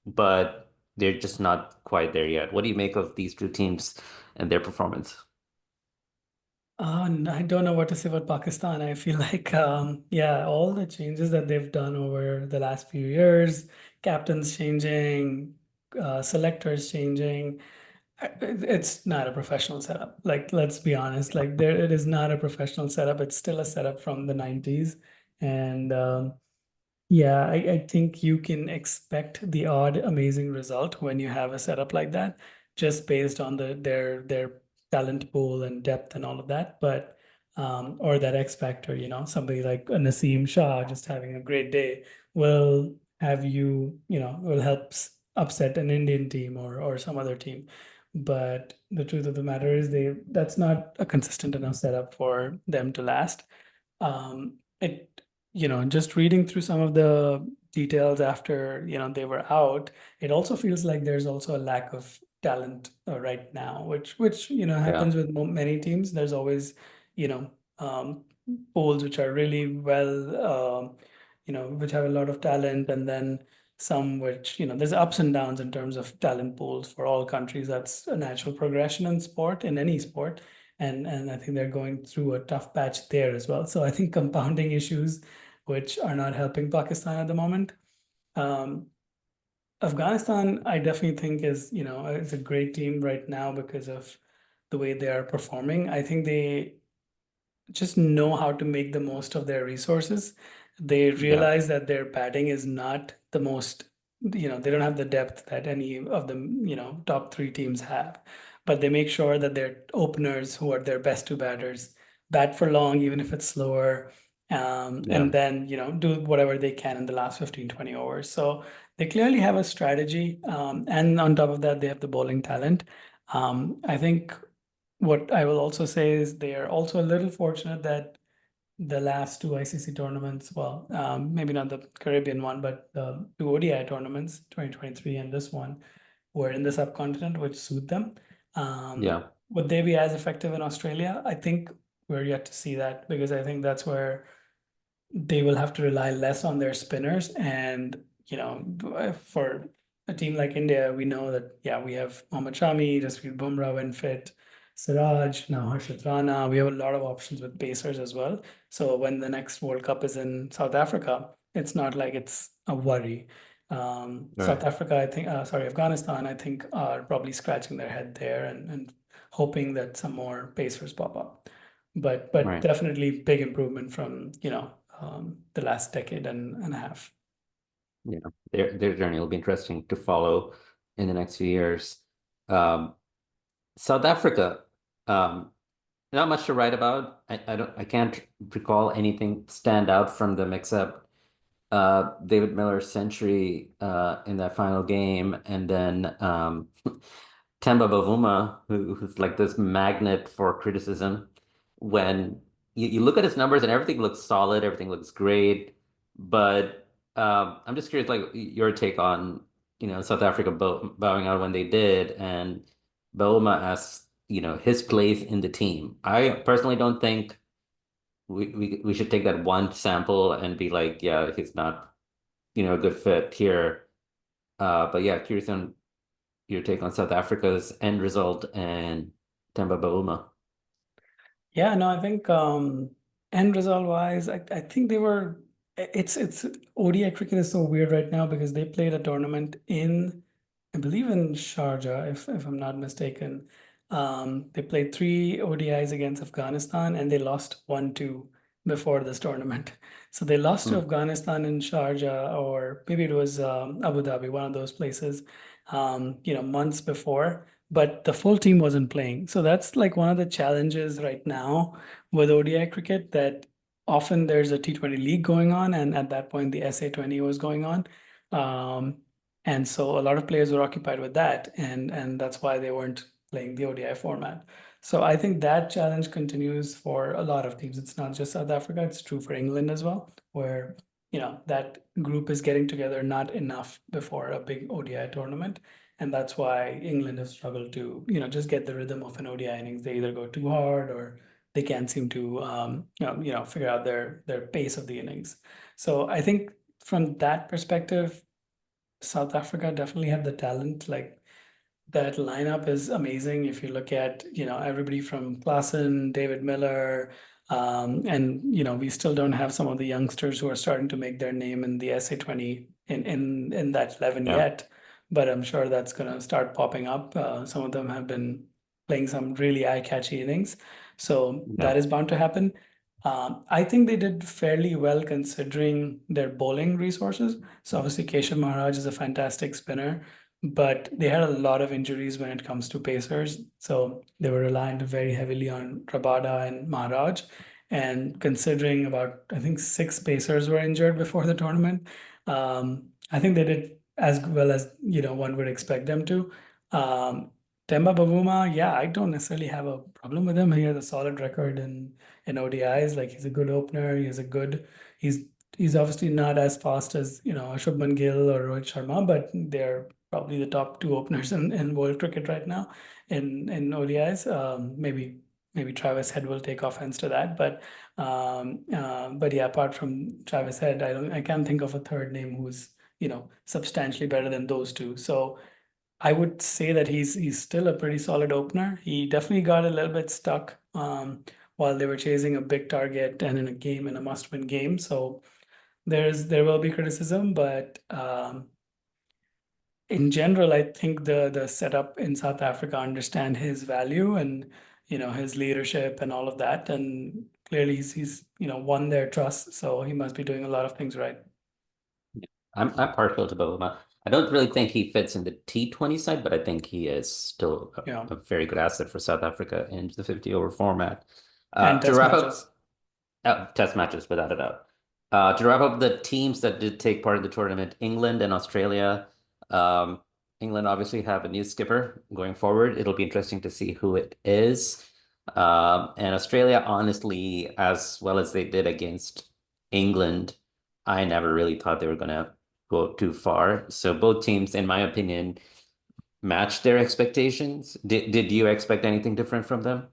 but they're just not quite there yet. What do you make of these two teams and their performance? I don't know what to say about Pakistan. I feel like, yeah, all the changes that they've done over the last few years, captains changing, selectors changing, it's not a professional setup. Like, let's be honest, like it is not a professional setup. It's still a setup from the 90s. And yeah, I think you can expect the odd amazing result when you have a setup like that, just based on their talent pool and depth and all of that. But or that X factor, somebody like a Naseem Shah just having a great day will have will help upset an Indian team or some other team. But the truth of the matter is that's not a consistent enough setup for them to last. It, just reading through some of the details after, they were out, it also feels like there's also a lack of talent right now, which Yeah. happens with many teams. There's always, you know, polls which are really well, which have a lot of talent, and then some which, there's ups and downs in terms of talent pools for all countries. That's a natural progression in sport, in any sport. And I think they're going through a tough patch there as well. So I think compounding issues which are not helping Pakistan at the moment. Um, Afghanistan, I definitely think is a great team right now because of the way they are performing. I think they just know how to make the most of their resources. They Yeah. realize that their batting is not the most, they don't have the depth that any of the, top three teams have. But they make sure that their openers, who are their best two batters, bat for long, even if it's slower, Yeah. and then, do whatever they can in the last 15, 20 overs. So they clearly have a strategy. And on top of that, they have the bowling talent. I think what I will also say is they are also a little fortunate that the last two ICC tournaments, well, maybe not the Caribbean one, but the two ODI tournaments, 2023 and this one, were in the subcontinent, which suit them. Yeah. Would they be as effective in Australia? I think we're yet to see that, because I think that's where they will have to rely less on their spinners. And, for a team like India, we know that, yeah, we have Mohammad Shami, Jasprit Bumrah when fit, Siraj, now Harshit Rana. We have a lot of options with pacers as well. So when the next World Cup is in South Africa, it's not like it's a worry. South Right. Africa, I think, Afghanistan, I think, are probably scratching their head there and hoping that some more pacers pop up. But Right. definitely big improvement from, the last decade and a half. Yeah. Their journey will be interesting to follow in the next few years. Um, South Africa, um, not much to write about. I can't recall anything stand out from them except David Miller's century in that final game, and then Temba Bavuma, who's like this magnet for criticism. When you look at his numbers and everything looks solid, everything looks great, but I'm just curious, like your take on South Africa bowing out when they did, and Bavuma as his place in the team. I personally don't think we should take that one sample and be like, yeah, he's not a good fit here. But yeah, curious on your take on South Africa's end result and Temba Bavuma. Yeah, no, I think end result wise, I think they were it's ODI cricket is so weird right now because they played a tournament in, I believe, in Sharjah, if I'm not mistaken. They played three ODIs against Afghanistan and they lost 1-2 before this tournament. So they lost to Hmm. Afghanistan in Sharjah, or maybe it was Abu Dhabi, one of those places, months before, but the full team wasn't playing. So that's like one of the challenges right now with ODI cricket, that often there's a T20 league going on, and at that point the SA20 was going on. Um, and so a lot of players were occupied with that, and that's why they weren't playing the ODI format. So I think that challenge continues for a lot of teams. It's not just South Africa, it's true for England as well, where that group is getting together not enough before a big ODI tournament. And that's why England has struggled to, just get the rhythm of an ODI innings. They either go too hard or they can't seem to, figure out their pace of the innings. So I think from that perspective, South Africa definitely have the talent. Like, that lineup is amazing. If you look at, everybody from Klassen, David Miller, and we still don't have some of the youngsters who are starting to make their name in the SA20 in that 11 Yeah. yet. But I'm sure that's gonna start popping up. Some of them have been playing some really eye-catchy innings, so Yeah. that is bound to happen. I think they did fairly well considering their bowling resources. So obviously Keshav Maharaj is a fantastic spinner, but they had a lot of injuries when it comes to pacers. So they were reliant very heavily on Rabada and Maharaj. And considering about, I think, six pacers were injured before the tournament, I think they did as well as one would expect them to. Temba Bavuma, yeah, I don't necessarily have a problem with him. He has a solid record in ODIs. Like, he's a good opener. He's he's obviously not as fast as Shubman Gill or Rohit Sharma, but they're probably the top two openers in world cricket right now in ODIs. Maybe Travis Head will take offense to that, but yeah, apart from Travis Head, I can't think of a third name who's substantially better than those two. So I would say that he's still a pretty solid opener. He definitely got a little bit stuck while they were chasing a big target and in a must-win game. So there will be criticism, but in general, I think the setup in South Africa understand his value and his leadership and all of that, and clearly he's won their trust, so he must be doing a lot of things right. I'm partial to Bavuma. I don't really think he fits in the T20 side, but I think he is still Yeah, a very good asset for South Africa in the 50 over format. and To test wrap matches. up, test matches without a doubt. To wrap up the teams that did take part in the tournament, England and Australia. Um, England obviously have a new skipper going forward. It'll be interesting to see who it is. And Australia, honestly, as well as they did against England, I never really thought they were going to go too far. So both teams, in my opinion, matched their expectations. Did you expect anything different from them?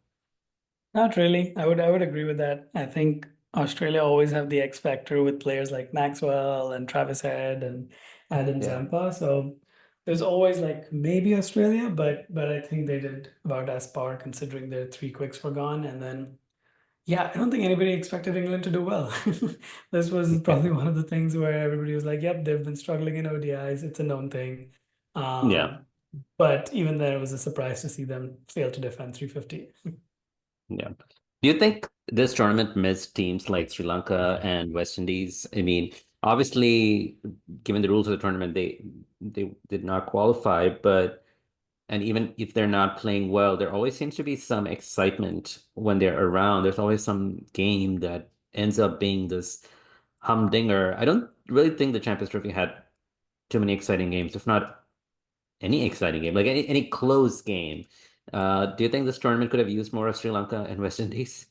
Not really. I would agree with that. I think Australia always have the X factor with players like Maxwell and Travis Head and Adam Yeah. Zampa. So there's always like maybe Australia, but I think they did about as par considering their three quicks were gone. And then yeah, I don't think anybody expected England to do well. This was probably one of the things where everybody was like, "Yep, they've been struggling in ODIs. It's a known thing." Yeah. Um, but even then, it was a surprise to see them fail to defend 350. Yeah. Do you think this tournament missed teams like Sri Lanka and West Indies? I mean, obviously, given the rules of the tournament, they did not qualify, but and even if they're not playing well, there always seems to be some excitement when they're around. There's always some game that ends up being this humdinger. I don't really think the Champions Trophy had too many exciting games, if not any exciting game, like any close game. Do you think this tournament could have used more of Sri Lanka and West Indies?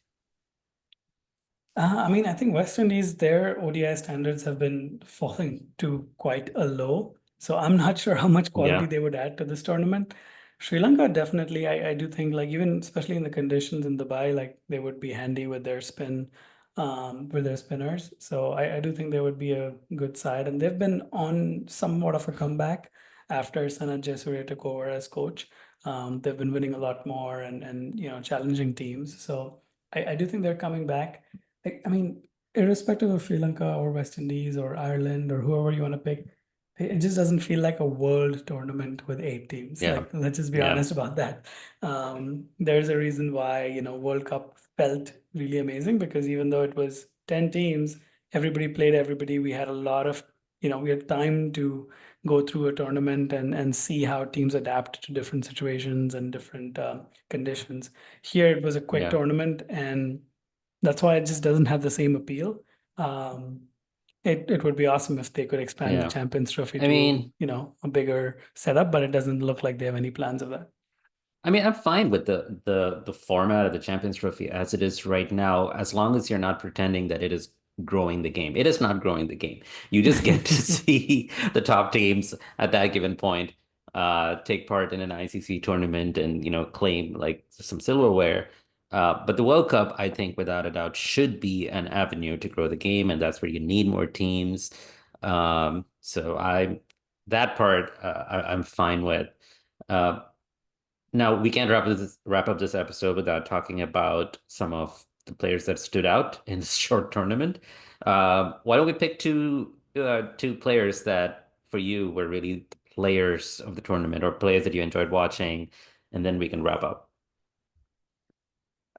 I mean, I think West Indies, their ODI standards have been falling to quite a low. So I'm not sure how much quality Yeah, they would add to this tournament. Sri Lanka, definitely, I do think like even especially in the conditions in Dubai, like they would be handy with their spinners. So I do think they would be a good side. And they've been on somewhat of a comeback after Sanat Jayasuriya took over as coach. They've been winning a lot more and challenging teams. So I do think they're coming back. I mean, irrespective of Sri Lanka or West Indies or Ireland or whoever you want to pick, it just doesn't feel like a world tournament with eight teams. yeah, Like, let's just be yeah, honest about that. There's a reason why, World Cup felt really amazing because even though it was 10 teams, everybody played everybody. We had a lot of, we had time to go through a tournament and see how teams adapt to different situations and different conditions. Here, it was a quick yeah, tournament and that's why it just doesn't have the same appeal. Um, it would be awesome if they could expand the yeah. Champions Trophy I to, mean, a bigger setup, but it doesn't look like they have any plans of that. I'm fine with the format of the Champions Trophy as it is right now, as long as you're not pretending that it is growing the game. It is not growing the game. You just get to see the top teams at that given point take part in an ICC tournament and claim like some silverware. But the World Cup, I think, without a doubt, should be an avenue to grow the game, and that's where you need more teams. So that part I'm fine with. Uh, Now we can't wrap up this episode without talking about some of the players that stood out in this short tournament. Why don't we pick two players that for you were really players of the tournament or players that you enjoyed watching, and then we can wrap up.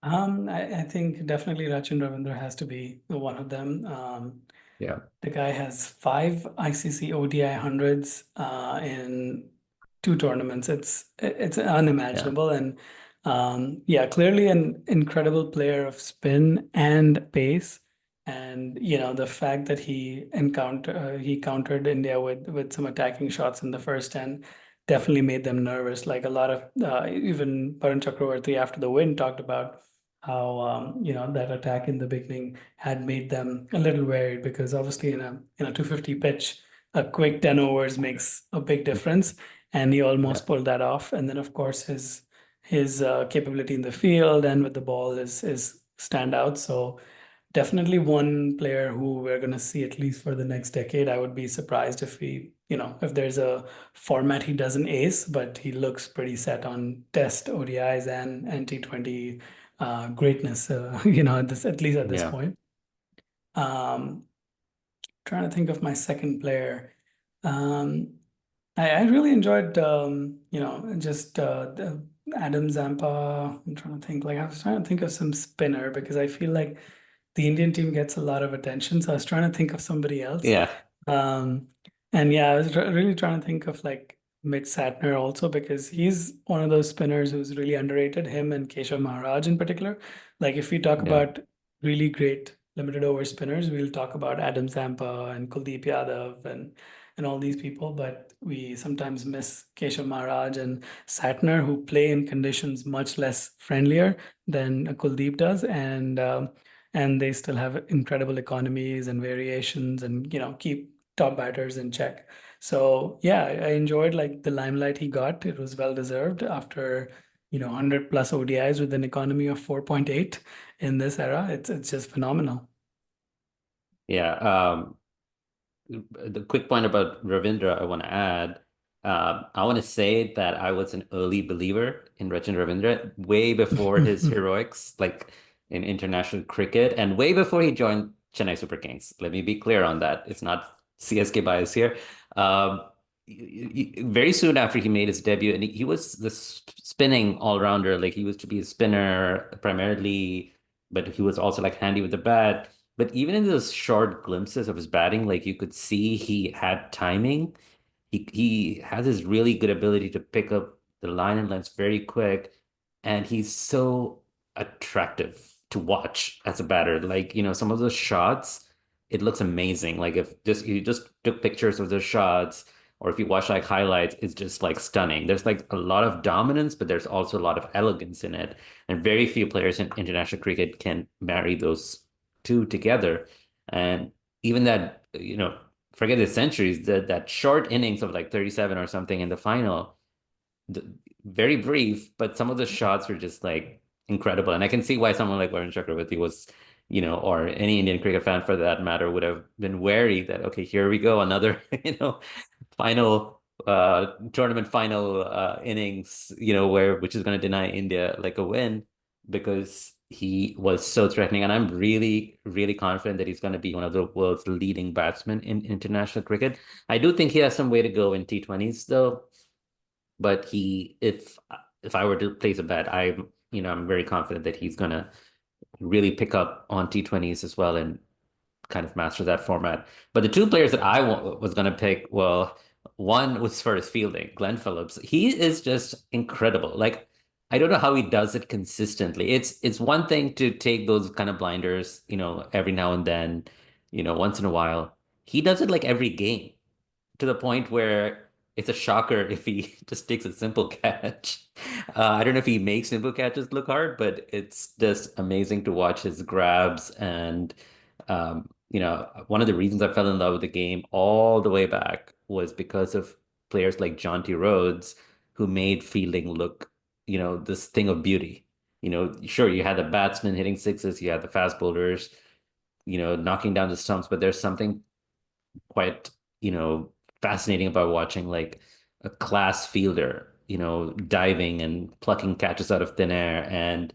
I think definitely Rachin Ravindra has to be one of them. Yeah, The guy has five ICC ODI hundreds in two tournaments. It's yeah, unimaginable, and yeah, clearly an incredible player of spin and pace. And the fact that he countered India with some attacking shots in the first 10 definitely made them nervous. Like a lot of even Varun Chakravarti after the win talked about how that attack in the beginning had made them a little worried because obviously in a 250 pitch, a quick 10 overs makes a big difference, and he yeah, almost pulled that off. And then of course his capability in the field and with the ball is standout. So definitely one player who we're going to see at least for the next decade. I would be surprised if if there's a format he doesn't ace, but he looks pretty set on test ODIs and T20 greatness, at least at this yeah. point. Um, trying to think of my second player. Um, I really enjoyed, just Adam Zampa. I'm trying to think. Like I was trying to think of some spinner because I feel like the Indian team gets a lot of attention. So I was trying to think of somebody else. Yeah. Um, and yeah, I was really trying to think of like Mitch Satner also because he's one of those spinners who's really underrated, him and Keshav Maharaj in particular. Like if we talk Yeah. about really great limited over spinners, we'll talk about Adam Zampa and Kuldeep Yadav and all these people, but we sometimes miss Keshav Maharaj and Satner, who play in conditions much less friendlier than Kuldeep does, and they still have incredible economies and variations, and keep top batters in check. So yeah, I enjoyed like the limelight he got. It was well deserved after 100 plus ODIs with an economy of 4.8 in this era. It's just phenomenal. Yeah. The quick point about Ravindra, I want to add. I want to say that I was an early believer in Rachin Ravindra way before his heroics, like in international cricket, and way before he joined Chennai Super Kings. Let me be clear on that. It's not CSK bias here. Um, very soon after he made his debut, and he was the spinning all-rounder. Like he was to be a spinner primarily, but he was also like handy with the bat. But even in those short glimpses of his batting, like you could see he had timing. He has this really good ability to pick up the line and lengths very quick, and he's so attractive to watch as a batter. Like, some of those shots, it looks amazing. Like if just you just took pictures of those shots, or if you watch like highlights, it's just like stunning. There's like a lot of dominance, but there's also a lot of elegance in it. And very few players in international cricket can marry those two together. And even that, forget the centuries, that short innings of like 37 or something in the final, the, very brief, but some of the shots were just like incredible. And I can see why someone like Varun Chakravarti was, or any Indian cricket fan for that matter would have been wary that, okay, here we go, another, final tournament final innings, which is going to deny India like a win because he was so threatening. And I'm really, really confident that he's going to be one of the world's leading batsmen in international cricket. I do think he has some way to go in T20s though. But if I were to place a bet, I'm very confident that he's gonna really pick up on T20s as well and kind of master that format. But the two players that was going to pick, well, one was for his fielding, Glenn Phillips. He is just incredible. Like, I don't know how he does it consistently. It's one thing to take those kind of blinders, every now and then, once in a while. He does it like every game to the point where it's a shocker if he just takes a simple catch. I don't know if he makes simple catches look hard, but it's just amazing to watch his grabs. And, one of the reasons I fell in love with the game all the way back was because of players like Jonty Rhodes, who made fielding look, this thing of beauty. Sure, you had the batsmen hitting sixes, you had the fast bowlers, knocking down the stumps, but there's something quite, you know, fascinating about watching like a class fielder, diving and plucking catches out of thin air. And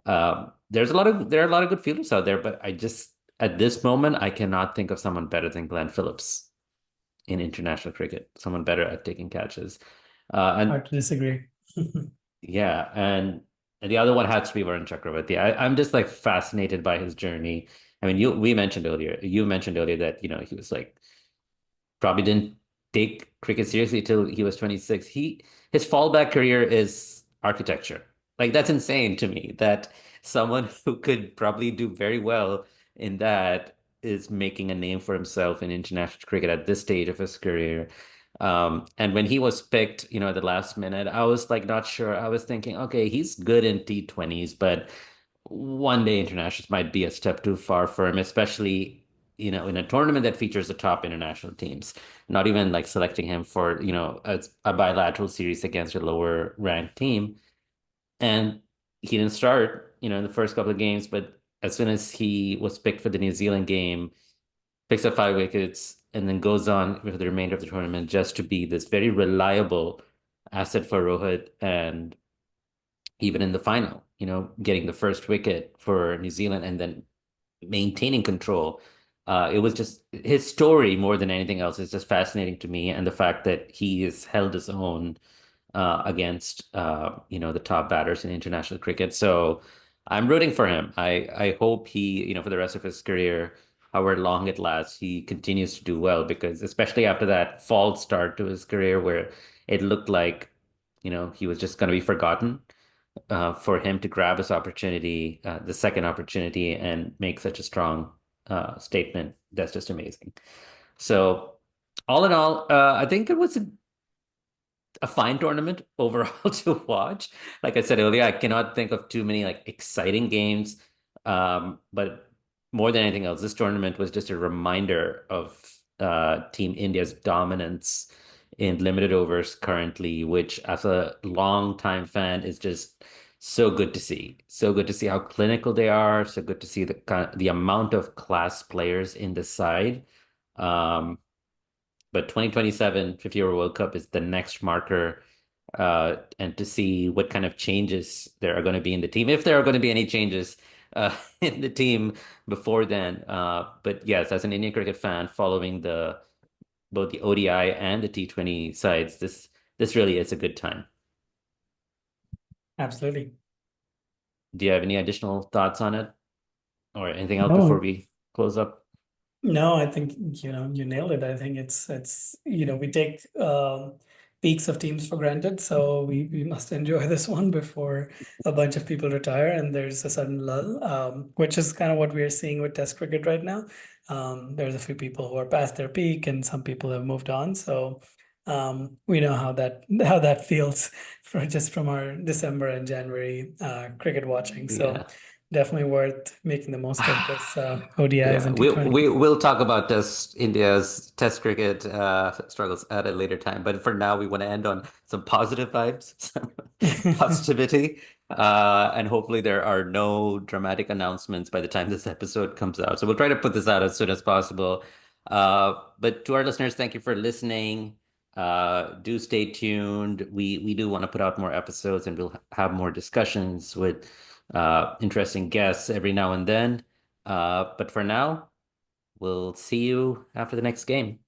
there are a lot of good fielders out there, but I just at this moment I cannot think of someone better than Glenn Phillips in international cricket, someone better at taking catches. And Hard to disagree. yeah, and the other one has to be Varun Chakravarti. I'm just like fascinated by his journey. I mean, you mentioned earlier that, he was like probably didn't take cricket seriously till he was 26. His fallback career is architecture. Like that's insane to me that someone who could probably do very well in that is making a name for himself in international cricket at this stage of his career. And when he was picked, at the last minute, I was like not sure. I was thinking, okay, he's good in T20s, but one day internationals might be a step too far for him, especially, in a tournament that features the top international teams. Not even like selecting him for, a bilateral series against a lower ranked team. And he didn't start, in the first couple of games, but as soon as he was picked for the New Zealand game, picks up 5 wickets and then goes on with the remainder of the tournament just to be this very reliable asset for Rohit. And even in the final, getting the first wicket for New Zealand and then maintaining control. It was just his story more than anything else is just fascinating to me, and the fact that he has held his own against the top batters in international cricket. So I'm rooting for him. I hope he, for the rest of his career, however long it lasts, he continues to do well, because especially after that false start to his career where it looked like, he was just going to be forgotten, for him to grab his opportunity, the second opportunity, and make such a strong statement. That's just amazing. So all in all, I think it was a fine tournament overall to watch. Like I said earlier, I cannot think of too many like exciting games. But more than anything else, this tournament was just a reminder of Team India's dominance in limited overs currently, which as a long-time fan is just so good to see. So good to see how clinical they are. So good to see the amount of class players in the side. Um, but 2027 50 over World Cup is the next marker, and to see what kind of changes there are going to be in the team, if there are going to be any changes in the team before then. But yes, as an Indian cricket fan, following both the ODI and the T20 sides, this really is a good time. Absolutely. Do you have any additional thoughts on it, or anything else before No, we close up? no, I think you nailed it. I think it's we take peaks of teams for granted, so we must enjoy this one before a bunch of people retire and there's a sudden lull, which is kind of what we're seeing with Test cricket right now. There's a few people who are past their peak, and some people have moved on. So we know how that feels from our December and January cricket watching. So Yeah. definitely worth making the most of this ODIs Yeah, and we'll we, T20s. we'll talk about India's Test cricket struggles at a later time. But for now, we want to end on some positive vibes, some positivity, and hopefully there are no dramatic announcements by the time this episode comes out. So we'll try to put this out as soon as possible. But to our listeners, thank you for listening. Do stay tuned. We do want to put out more episodes, and we'll have more discussions with interesting guests every now and then. But for now, we'll see you after the next game.